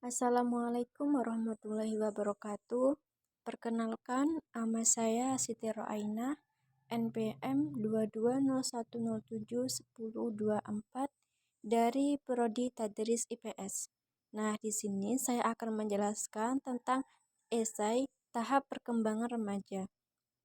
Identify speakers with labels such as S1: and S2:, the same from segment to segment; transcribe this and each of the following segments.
S1: Assalamualaikum warahmatullahi wabarakatuh. Perkenalkan, nama saya Siti Roaina, NPM 2201071024 dari Prodi Tadris IPS. Nah, di sini saya akan menjelaskan tentang esai tahap perkembangan remaja.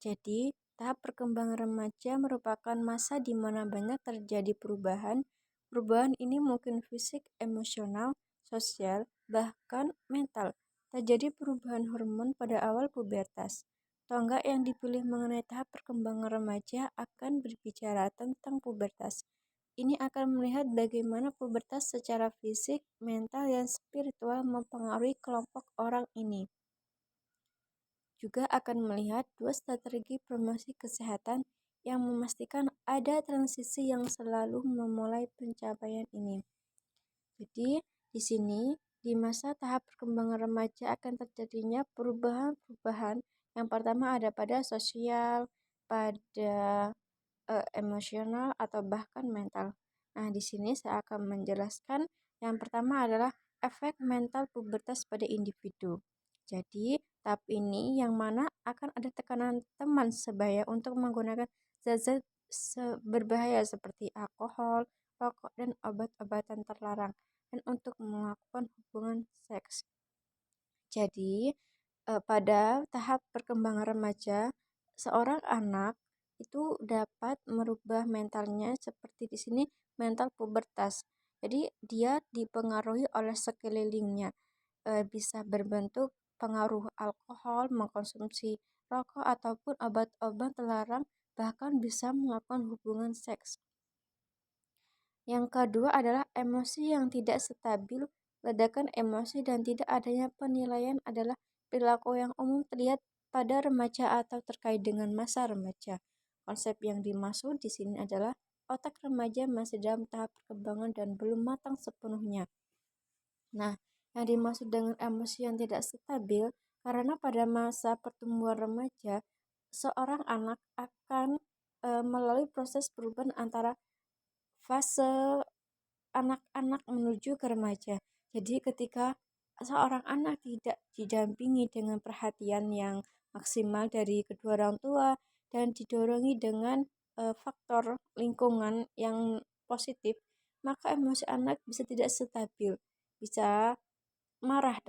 S1: Jadi, tahap perkembangan remaja merupakan masa di mana banyak terjadi perubahan. Perubahan ini mungkin fisik, emosional, sosial, bahkan mental. Terjadi perubahan hormon pada awal pubertas. Tonggak yang dipilih mengenai tahap perkembangan remaja akan berbicara tentang pubertas. Ini akan melihat bagaimana pubertas secara fisik, mental, dan spiritual mempengaruhi kelompok orang ini. Juga akan melihat dua strategi promosi kesehatan yang memastikan ada transisi yang selalu memulai pencapaian ini. Jadi, di sini di masa tahap perkembangan remaja akan terjadinya perubahan-perubahan. Yang pertama ada pada sosial, pada emosional atau bahkan mental. Nah, di sini saya akan menjelaskan yang pertama adalah efek mental pubertas pada individu. Jadi, tahap ini yang mana akan ada tekanan teman sebaya untuk menggunakan zat-zat berbahaya seperti alkohol, rokok, dan obat-obatan terlarang, dan untuk melakukan hubungan seks. Jadi, pada tahap perkembangan remaja, seorang anak itu dapat merubah mentalnya seperti di sini mental pubertas. Jadi, dia dipengaruhi oleh sekelilingnya, bisa berbentuk pengaruh alkohol, mengkonsumsi rokok ataupun obat-obat terlarang, bahkan bisa melakukan hubungan seks. Yang kedua adalah emosi yang tidak stabil. Ledakan emosi dan tidak adanya penilaian adalah perilaku yang umum terlihat pada remaja atau terkait dengan masa remaja. Konsep yang dimaksud di sini adalah otak remaja masih dalam tahap perkembangan dan belum matang sepenuhnya. Nah, yang dimaksud dengan emosi yang tidak stabil karena pada masa pertumbuhan remaja, seorang anak akan melalui proses perubahan antara fase anak-anak menuju ke remaja. Jadi ketika seorang anak tidak didampingi dengan perhatian yang maksimal dari kedua orang tua dan didorong dengan faktor lingkungan yang positif, maka emosi anak bisa tidak stabil, bisa marah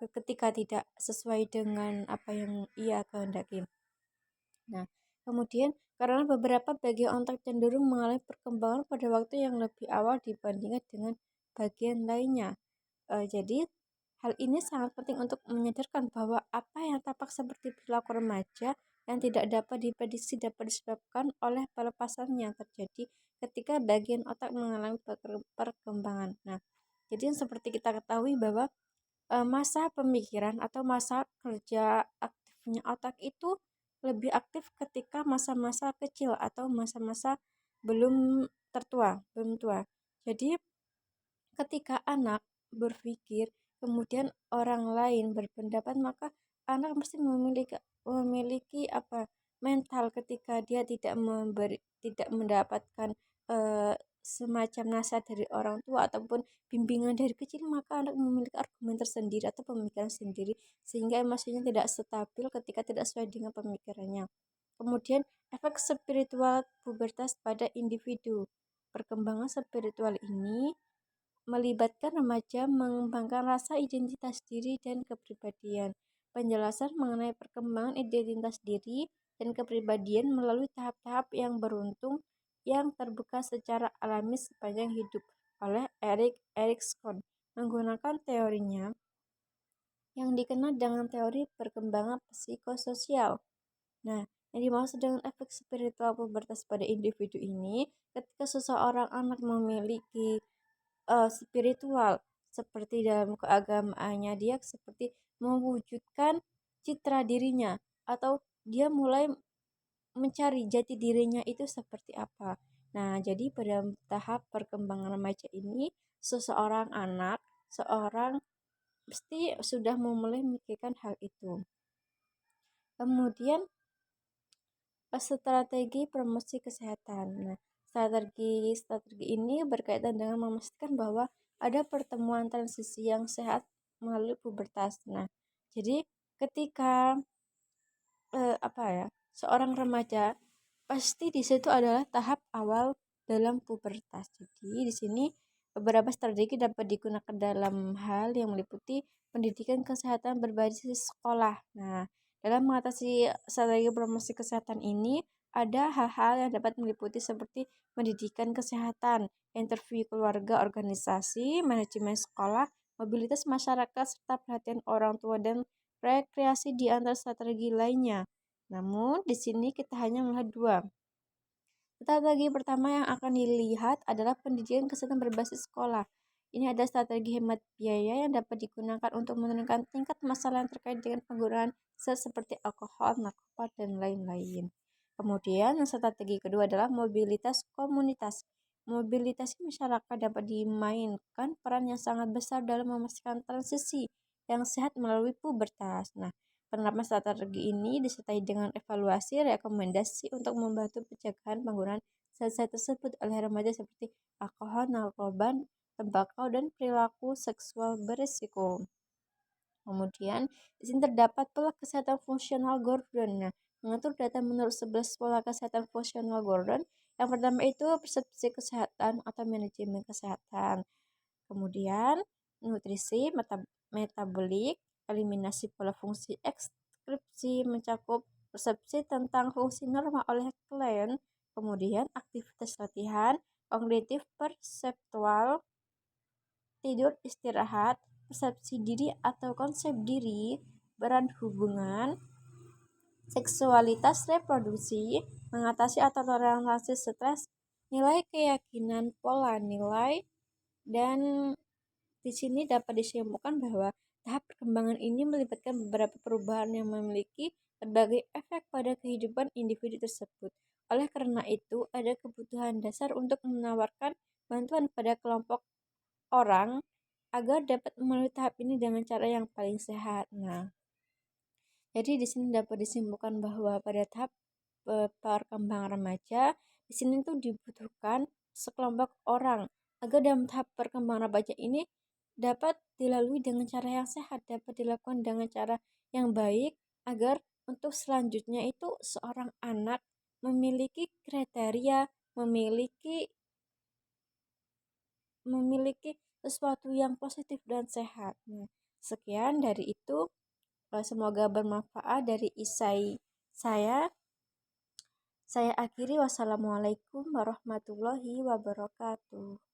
S1: ketika tidak sesuai dengan apa yang ia kehendaki. Nah, kemudian karena beberapa bagian otak cenderung mengalami perkembangan pada waktu yang lebih awal dibandingkan dengan bagian lainnya. Jadi, hal ini sangat penting untuk menyadarkan bahwa apa yang tampak seperti perilaku remaja yang tidak dapat diprediksi dapat disebabkan oleh pelepasan yang terjadi ketika bagian otak mengalami perkembangan. Nah, jadi seperti kita ketahui bahwa masa pemikiran atau masa kerja aktifnya otak itu lebih aktif ketika masa-masa kecil atau masa-masa belum belum tua. Jadi ketika anak berpikir, kemudian orang lain berpendapat, maka anak mesti memiliki mental ketika dia tidak mendapatkan semacam nasihat dari orang tua ataupun bimbingan dari kecil, maka anak memiliki argumen tersendiri atau pemikiran sendiri sehingga emosinya tidak stabil ketika tidak sesuai dengan pemikirannya. Kemudian efek spiritual pubertas pada individu. Perkembangan spiritual ini melibatkan remaja mengembangkan rasa identitas diri dan kepribadian. Penjelasan mengenai perkembangan identitas diri dan kepribadian melalui tahap-tahap yang beruntung yang terbuka secara alami sepanjang hidup oleh Erik Erikson menggunakan teorinya yang dikenal dengan teori perkembangan psikososial. Nah, yang dimaksud dengan efek spiritual pubertas pada individu ini, ketika seseorang anak memiliki spiritual seperti dalam keagamaannya, dia seperti mewujudkan citra dirinya atau dia mulai mencari jati dirinya itu seperti apa. Nah, jadi pada tahap perkembangan remaja ini seseorang anak, seorang pasti sudah memulai memikirkan hal itu. Kemudian strategi promosi kesehatan. Nah, strategi ini berkaitan dengan memastikan bahwa ada pertemuan transisi yang sehat melalui pubertas. Nah, jadi ketika seorang remaja pasti di situ adalah tahap awal dalam pubertas. Jadi di sini beberapa strategi dapat digunakan dalam hal yang meliputi pendidikan kesehatan berbasis sekolah. Nah, dalam mengatasi strategi promosi kesehatan ini ada hal-hal yang dapat meliputi seperti pendidikan kesehatan, interview keluarga, organisasi, manajemen sekolah, mobilitas masyarakat, serta perhatian orang tua dan rekreasi di antara strategi lainnya. Namun, di sini kita hanya melihat dua. Strategi pertama yang akan dilihat adalah pendidikan kesehatan berbasis sekolah. Ini ada strategi hemat biaya yang dapat digunakan untuk menurunkan tingkat masalah yang terkait dengan penggunaan zat seperti alkohol, narkoba, dan lain-lain. Kemudian, strategi kedua adalah mobilitas komunitas. Mobilitas masyarakat dapat dimainkan peran yang sangat besar dalam memastikan transisi yang sehat melalui pubertas. Nah, penerapan strategi ini disertai dengan evaluasi rekomendasi untuk membantu pencegahan penggunaan zat-zat tersebut oleh remaja seperti alkohol, narkoba, tembakau, dan perilaku seksual berisiko. Kemudian, di sini terdapat pola kesehatan fungsional Gordon. Nah, mengatur data menurut 11 pola kesehatan fungsional Gordon. Yang pertama itu persepsi kesehatan atau manajemen kesehatan. Kemudian, nutrisi, metabolik, eliminasi pola fungsi ekskripsi mencakup persepsi tentang fungsi normal oleh klien. Kemudian, aktivitas latihan, kognitif perseptual, tidur istirahat, persepsi diri atau konsep diri, peran hubungan, seksualitas reproduksi, mengatasi atau toleransi stres, nilai keyakinan, pola nilai, dan di sini dapat disimpulkan bahwa tahap perkembangan ini melibatkan beberapa perubahan yang memiliki berbagai efek pada kehidupan individu tersebut. Oleh karena itu, ada kebutuhan dasar untuk menawarkan bantuan pada kelompok orang agar dapat melalui tahap ini dengan cara yang paling sehat. Nah, jadi di sini dapat disimpulkan bahwa pada tahap perkembangan remaja, di sini tuh dibutuhkan sekelompok orang agar dalam tahap perkembangan remaja ini dapat dilalui dengan cara yang sehat, dapat dilakukan dengan cara yang baik agar untuk selanjutnya itu seorang anak memiliki kriteria, memiliki sesuatu yang positif dan sehat. Nah, sekian dari itu. Semoga bermanfaat dari isai saya. Saya akhiri. Wassalamualaikum warahmatullahi wabarakatuh.